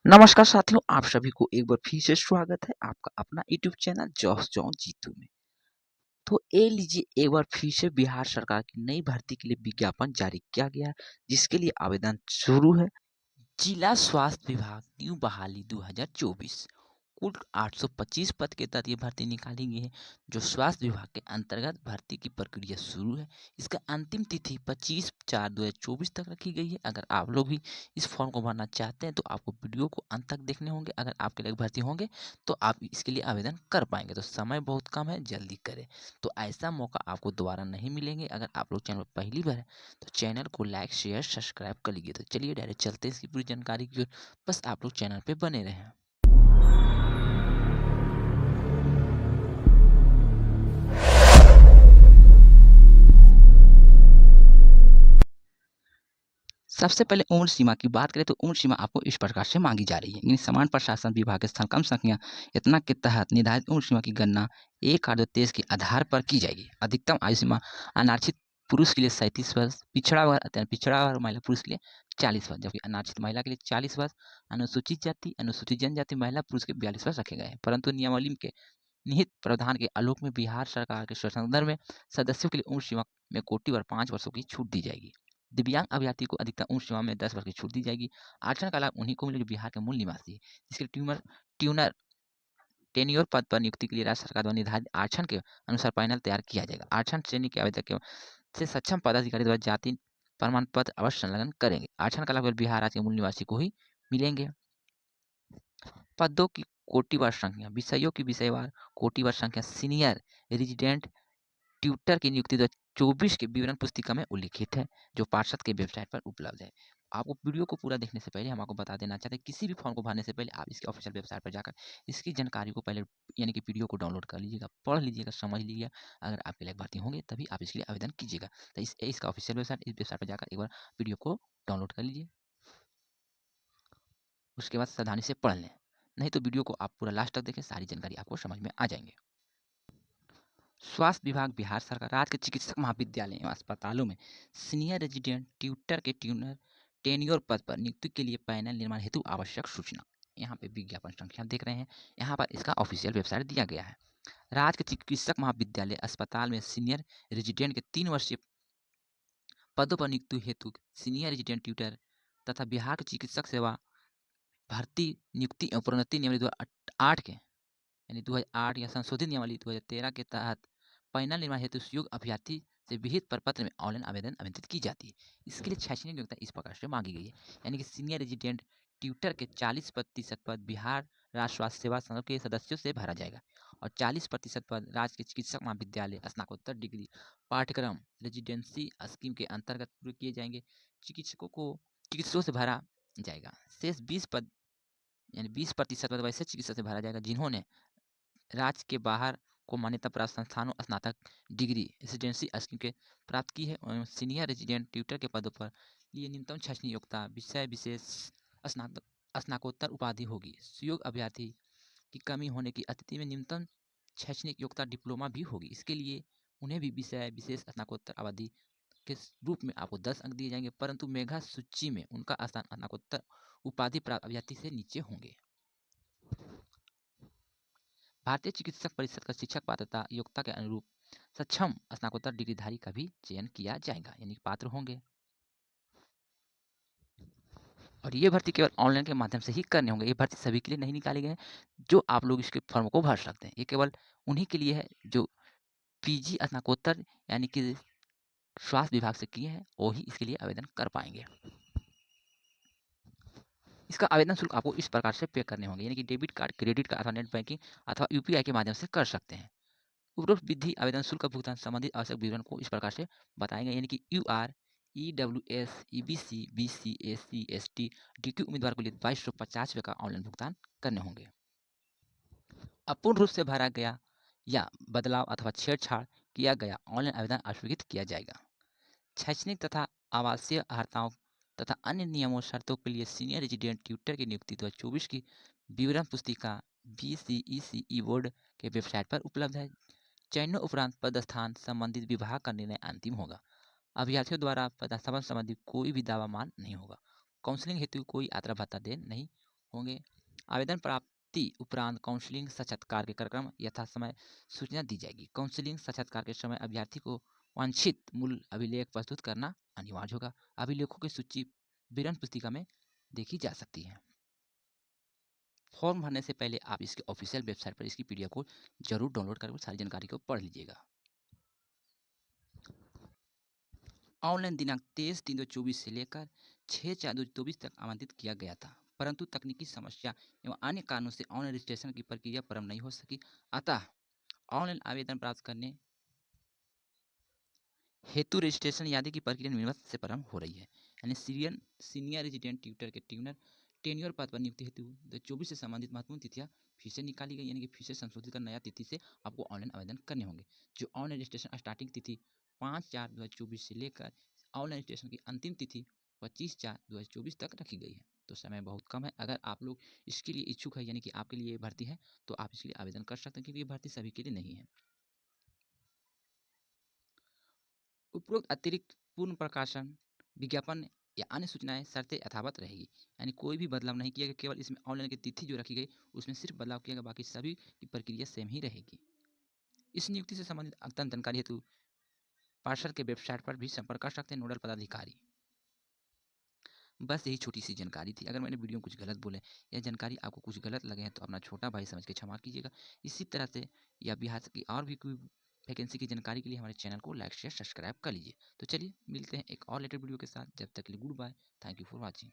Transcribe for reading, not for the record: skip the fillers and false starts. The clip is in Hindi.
नमस्कार साथियों, आप सभी को एक बार फिर से स्वागत है आपका अपना YouTube channel Jose John Jeetu में। तो ये लीजिए एक बार फिर से बिहार सरकार की नई भर्ती के लिए विज्ञापन जारी किया गया है, जिसके लिए आवेदन शुरू है। जिला स्वास्थ्य विभाग न्यू बहाली 2024 कुल 825 पद के तहत ये भर्ती निकाली गई है, जो स्वास्थ्य विभाग के अंतर्गत भर्ती की प्रक्रिया शुरू है। इसका अंतिम तिथि 25/4/2024 तक रखी गई है। अगर आप लोग भी इस फॉर्म को भरना चाहते हैं तो आपको वीडियो को अंत तक देखने होंगे। अगर आपके लिए भर्ती होंगे तो आप इसके लिए आवेदन कर पाएंगे। तो समय बहुत कम है, जल्दी करें। तो ऐसा मौका आपको दोबारा नहीं मिलेंगे। अगर आप लोग चैनल पर पहली बार है तो चैनल को लाइक शेयर सब्सक्राइब कर लीजिए। तो चलिए डायरेक्ट चलते हैं इसकी पूरी जानकारी की ओर। बस आप लोग चैनल पे बने रहें। सबसे पहले उम्र सीमा की बात करें तो उम्र सीमा आपको इस प्रकार से मांगी जा रही है। यानी समान प्रशासन विभाग के कम संख्या इतना के तहत निर्धारित उम्र सीमा की गणना 1/8/23 के आधार पर की जाएगी। अधिकतम आयु सीमा अनारक्षित पुरुष के लिए 37 वर्ष, पिछड़ा वर्ग अत्यंत पिछड़ा वर्ग महिला पुरुष के लिए 40 वर्ष, जबकि अनारक्षित महिला के लिए 40 वर्ष, अनुसूचित जाति अनुसूचित जनजाति महिला पुरुष के 42 वर्ष रखे गए हैं। परंतु नियमावली के निहित प्रावधान के आलोक में बिहार सरकार के संदर्भ में सदस्यों के लिए उम्र सीमा में कोटिवार 5 वर्षों की छूट दी जाएगी। दिव्यांग अभ्यर्थी को अधिकतम उम्र सीमा में 10 वर्ष की छूट दी जाएगी। आरक्षण का लाभ उन्हीं को मिलेगा जो बिहार के मूल निवासी है, जिसके ट्यूनर टेन्योर पद पर नियुक्ति के लिए राज्य सरकार द्वारा निर्धारित आरक्षण के अनुसार पैनल तैयार किया जाएगा। आरक्षण श्रेणी के आवेदक से सक्षम पदाधिकारी द्वारा जाति प्रमाण पत्र अवश्य संलग्न करेंगे। आरक्षण का लाभ बिहार राज्य के मूल निवासी को ही मिलेंगे। पदों की कोटिवार संख्या, विषयों की विषयवार कोटिवार संख्या सीनियर रेजिडेंट ट्यूटर की नियुक्ति 2024 के विवरण पुस्तिका में उल्लिखित है, जो पार्षद के वेबसाइट पर उपलब्ध है। आपको वीडियो को पूरा देखने से पहले हम आपको बता देना चाहते हैं, किसी भी फॉर्म को भरने से पहले आप इसके ऑफिशियल वेबसाइट पर जाकर इसकी जानकारी को पहले यानी कि वीडियो को डाउनलोड कर लीजिएगा, पढ़ लीजिएगा, समझ लीजिएगा। अगर आपके लायक भर्ती होंगे तभी आप इसके लिए आवेदन कीजिएगा। तो इसका ऑफिशियल वेबसाइट, इस वेबसाइट पर जाकर एक बार वीडियो को डाउनलोड कर लीजिए। उसके बाद सावधानी से पढ़ लें, नहीं तो वीडियो को आप पूरा लास्ट तक देखें, सारी जानकारी आपको समझ में आ जाएंगे। स्वास्थ्य विभाग बिहार सरकार राज्य के चिकित्सक महाविद्यालय एवं अस्पतालों में सीनियर रेजिडेंट ट्यूटर के ट्यूनर टेन्योर पद पर नियुक्ति के लिए पैनल निर्माण हेतु आवश्यक सूचना। यहाँ पे विज्ञापन संख्या देख रहे हैं, यहाँ पर इसका ऑफिशियल वेबसाइट दिया गया है। राज्य के चिकित्सक महाविद्यालय अस्पताल में सीनियर रेजिडेंट के 3 वर्षीय पदों पर नियुक्ति हेतु सीनियर रेजिडेंट ट्यूटर तथा बिहार के चिकित्सक सेवा भर्ती नियुक्ति एवं प्रोन्नति नियम 2008 के यानी 2008 या संशोधित नियमावली 2013 के तहत पैनल निर्माण हेतु योग्य अभ्यर्थी से विहित प्रपत्र में ऑनलाइन आवेदन आमंत्रित की जाती है। इसके लिए शैक्षणिक योग्यता इस प्रकार से मांगी गई है, यानी कि सीनियर रेजिडेंट ट्यूटर के 40% पद बिहार राज्य स्वास्थ्य सेवा संघ के सदस्यों से भरा जाएगा और 40% पद राज्य के चिकित्सक महाविद्यालय स्नातकोत्तर डिग्री पाठ्यक्रम रेजिडेंसी स्कीम के अंतर्गत पूरे किए जाएंगे। चिकित्सकों से भरा जाएगा। शेष 20 पद यानी 20% पद वैसे चिकित्सक से भरा जाएगा जिन्होंने राज्य के बाहर को मान्यता प्राप्त संस्थानों स्नातक डिग्री रेजिडेंसी स्कीम के प्राप्त की है और सीनियर रेजिडेंट ट्यूटर के पदों पर लिए न्यूनतम शैक्षणिक योग्यता विषय विशेष स्नातकोत्तर उपाधि होगी। सुयोग्य अभ्यर्थी की कमी होने की स्थिति में न्यूनतम शैक्षणिक योग्यता डिप्लोमा भी होगी। इसके लिए उन्हें भी विषय विशेष स्नातकोत्तर अवधि के रूप में आपको 10 अंक दिए जाएंगे, परंतु मेधा सूची में उनका स्थान स्नातकोत्तर उपाधि प्राप्त अभ्यर्थी से नीचे होंगे। भारतीय चिकित्सक परिषद का शिक्षक पात्रता योग्यता के अनुरूप सक्षम स्नातकोत्तर डिग्रीधारी का भी चयन किया जाएगा, यानी पात्र होंगे। और ये भर्ती केवल ऑनलाइन के माध्यम से ही करने होंगे। ये भर्ती सभी के लिए नहीं निकाले गए, जो आप लोग इसके फॉर्म को भर सकते हैं। ये केवल उन्हीं के लिए है जो पीजी स्नातकोत्तर यानी कि स्वास्थ्य विभाग से किए हैं, वो ही इसके लिए आवेदन कर पाएंगे। इसका आवेदन शुल्क आपको इस प्रकार से पे करने होंगे, यानी कि डेबिट कार्ड, क्रेडिट कार्ड अथवा नेट बैंकिंग अथवा यूपीआई के माध्यम से कर सकते हैं। उपरोक्त विधि आवेदन शुल्क का भुगतान संबंधित आवश्यक विवरण को इस प्रकार से बताएंगे, यानी कि UR EWS EBC BC SC ST DQ उम्मीदवार को लिए 2250 रुपये का ऑनलाइन भुगतान करने होंगे। अपूर्ण रूप से भरा गया या बदलाव अथवा छेड़छाड़ किया गया ऑनलाइन आवेदन अस्वीकृत किया जाएगा। शैक्षणिक तथा आवासीय अर्हताओं तथा अन्य नियमों शर्तों के लिए सीनियर रेजिडेंट ट्यूटर की नियुक्ति 2024 की विवरण पुस्तिका BCECE बोर्ड के वेबसाइट पर उपलब्ध है। चयन उपरांत पदस्थान संबंधित विभाग का निर्णय अंतिम होगा। अभ्यर्थियों द्वारा पदस्थापन संबंधी कोई भी दावा मान नहीं होगा। काउंसलिंग हेतु कोई यात्रा भत्ता दे नहीं होंगे। आवेदन प्राप्ति उपरांत काउंसलिंग साक्षात्कार के कार्यक्रम यथासमय सूचना दी जाएगी। काउंसलिंग साक्षात्कार के समय अभ्यर्थी को वांछित मूल अभिलेख प्रस्तुत करना अनिवार्य होगा। अभिलेखों की सूची विवरण पुस्तिका में देखी जा सकती है। फॉर्म भरने से पहले आप इसके ऑफिशियल वेबसाइट पर इसकी पीडीएफ को जरूर डाउनलोड कर सारी जानकारी को पढ़ लीजिएगा। ऑनलाइन दिनांक 23/3/2024 से लेकर 6/4/2024 तक आमंत्रित किया गया था, परंतु तकनीकी समस्या एवं अन्य कारणों से ऑनलाइन रजिस्ट्रेशन की प्रक्रिया प्रारंभ नहीं हो सकी। अतः ऑनलाइन आवेदन प्राप्त करने हेतु रजिस्ट्रेशन यादी की प्रक्रिया निम्न से प्रारंभ हो रही है। यानी सीनियर रेजिडेंट ट्यूटर के ट्यूनर टेन्योर पद पर नियुक्ति हेतु 2024 से संबंधित महत्वपूर्ण तिथियां फिर से निकाली गई, यानी कि फिर से संशोधित कर नया तिथि से आपको ऑनलाइन आवेदन करने होंगे। जो ऑनलाइन रजिस्ट्रेशन स्टार्टिंग तिथि 5/4/2024 से लेकर ऑनलाइन रजिस्ट्रेशन की अंतिम तिथि 25/4/2024 तक रखी गई है। तो समय बहुत कम है। अगर आप लोग इसके लिए इच्छुक है, यानी कि आपके लिए भर्ती है, तो आप इसके लिए आवेदन कर सकते हैं, क्योंकि ये भर्ती सभी के लिए नहीं है। उपरोक्त अतिरिक्त पूर्ण प्रकाशन विज्ञापन या अन्य सूचनाएं शर्तें यथावत रहेगी, यानी कोई भी बदलाव नहीं किया गया। केवल इसमें ऑनलाइन की तिथि जो रखी गई उसमें सिर्फ बदलाव किया गया, बाकी सभी की प्रक्रिया सेम ही रहेगी। इस नियुक्ति से संबंधित अद्यतन जानकारी हेतु पार्षद के वेबसाइट पर भी संपर्क कर सकते हैं नोडल पदाधिकारी। बस यही छोटी सी जानकारी थी। अगर मैंने वीडियो में कुछ गलत बोले या जानकारी आपको कुछ गलत लगे हैं तो अपना छोटा भाई समझ के क्षमा कीजिएगा। इसी तरह से या बिहार की और भी कोई वैकेंसी की जानकारी के लिए हमारे चैनल को लाइक शेयर सब्सक्राइब कर लीजिए। तो चलिए मिलते हैं एक और लेटेस्ट वीडियो के साथ। जब तक के लिए good bye. Thank you for watching.